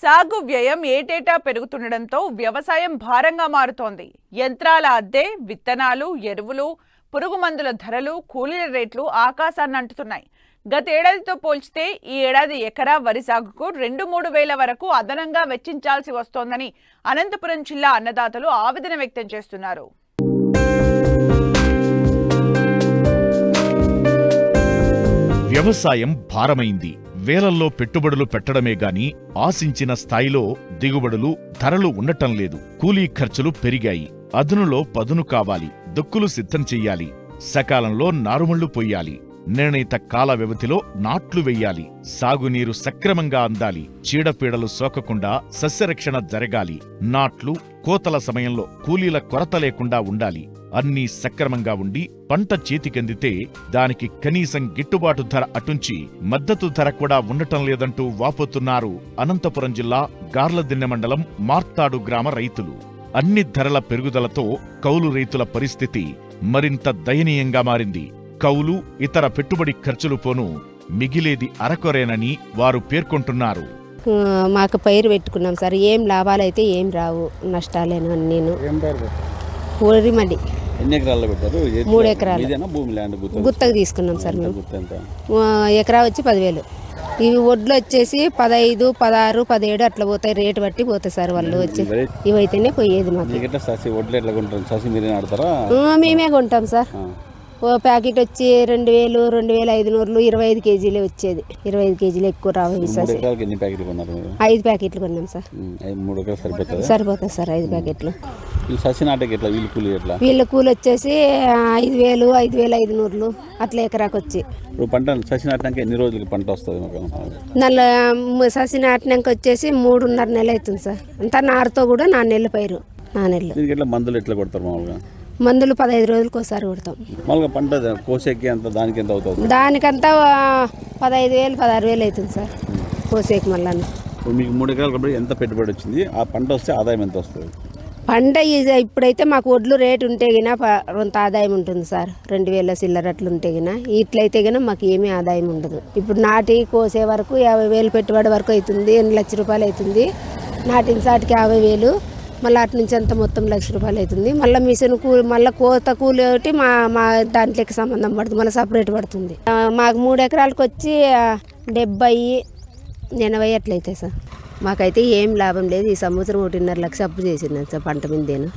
సాగు వ్యయం ఏటేటా పెరుగుతుండడంతో వ్యవసాయం భారంగా మారుతోంది. యంత్రాల అద్దె, విత్తనాలు, ఎరువులు, పురుగుమందుల ధరలు, కూలీల రేట్లు ఆకాశాన్ని అంటుతున్నాయి. గతేడాదితో పోల్చితే ఈ ఏడాది ఎకరా వరి సాగుకు 2-3 వేల వరకు అదనంగా వెచ్చించాల్సి వస్తోందని అనంతపురం జిల్లా అన్నదాతలు ఆవేదన వ్యక్తం చేస్తున్నారు. వ్యవసాయం భారమైంది. వేలల్లో పెట్టుబడులు పెట్టడమే గాని ఆశించిన స్థాయిలో దిగుబడులు, ధరలు ఉండటం లేదు. కూలీ ఖర్చులు పెరిగాయి. అదునులో పదును కావాలి. దుక్కులు సిద్ధం చెయ్యాలి. సకాలంలో నారుమళ్లు పొయ్యాలి. నిర్ణీత కాల వ్యవధిలో నాట్లు వెయ్యాలి. సాగునీరు సక్రమంగా అందాలి. చీడపీడలు సోకకుండా సస్యరక్షణ జరగాలి. నాట్లు, కోతల సమయంలో కూలీల కొరత లేకుండా ఉండాలి. అన్నీ సక్రమంగా ఉండి పంట చేతికందితే దానికి కనీసం గిట్టుబాటు ధర అటుంచి మద్దతు ధర కూడా ఉండటం లేదంటూ వాపోతున్నారు అనంతపురం జిల్లా గార్లదిన్నె మండలం మార్తాడు గ్రామ రైతులు. అన్ని ధరల పెరుగుదలతో కౌలు రైతుల పరిస్థితి మరింత దయనీయంగా మారింది. కౌలు, ఇతర పెట్టుబడి ఖర్చులు పోను మిగిలేది అరకొరేనని వారు పేర్కొంటున్నారు. మాకు పైరు పెట్టుకున్నాం సార్, ఏం లాభాలైతే ఏం రావు, నష్టాలేను. నేను ఊరిమడి ఎన్ని ఎకరాల్లో పెట్టారు? 3 ఎకరాలు భూమి ల్యాండ్ గుత్తకు తీసుకున్నాం సార్ మేము. ఎకరా వచ్చి 10,000. ఇవి వడ్లు వచ్చేసి 15, 16, 17 అట్లా పోతాయి. రేటు బట్టి పోతాయి సార్ వాళ్ళు వచ్చి. ఇవైతేనే పోయేది మాకు. మేమే కొంటాం సార్. ఓ ప్యాకెట్ వచ్చి 2,000, 2,500, 25 కేజీలే వచ్చేది. 25 కేజీలు ఎక్కువ రావు. 5 ప్యాకెట్లు కొన్నాం సార్. సరిపోతుంది సార్ 5 ప్యాకెట్లు. వీళ్ళ కూలి వచ్చేసి 5,000, 5,500 అట్లా ఎకరాకు వచ్చి. ససి నాటినాక ఎన్ని రోజులకి పంట వస్తుంది? ససి నాటినాక వచ్చేసి 3.5 నెలలు అవుతుంది సార్. అంతా నారుతో కూడా 4 నెలల పైరు. 4 నెలలు. మందులు ఎట్లా కొడతారు మామూలుగా? మందులు 15 రోజులకు ఒకసారి కొడతాం. మామూలుగా పంట కోసేకి అంత దానికి ఎంత అవుతుంది? దానికంతా 15,000, 16,000 అవుతుంది సార్ కోసేకి. మళ్ళా మీకు 3 ఎకరాలు కాబట్టి ఎంత పెట్టుబడి వచ్చింది? ఆ పంట వస్తే ఆదాయం ఎంత వస్తుంది? పంట ఇప్పుడైతే మాకు వడ్లు రేటు ఉంటే గినా కొంత ఆదాయం ఉంటుంది సార్. 2,000 చిల్లర అట్లు ఉంటే గినా. ఇట్లయితే గినా మాకు ఏమీ ఆదాయం ఉండదు. ఇప్పుడు నాటి కోసే వరకు 50,000 పెట్టుబడి వరకు అవుతుంది. 8 లక్షల రూపాయలు అవుతుంది. నాటిన సాటికి 50,000, మళ్ళీ అటు నుంచి అంతా మొత్తం 1 లక్ష రూపాయలు అవుతుంది. మళ్ళీ మిషన్ కూలి, మళ్ళీ కోత కూలి ఒకటి మా దాంట్లోకి సంబంధం పడుతుంది, మళ్ళీ సపరేట్ పడుతుంది. మాకు 3 ఎకరాలకు వచ్చి 70, 80 అట్లయితే సార్. మాకైతే ఏం లాభం లేదు. ఈ సంవత్సరం 1.5 లక్ష అప్పు చేసింది సార్ పంట మీదేను.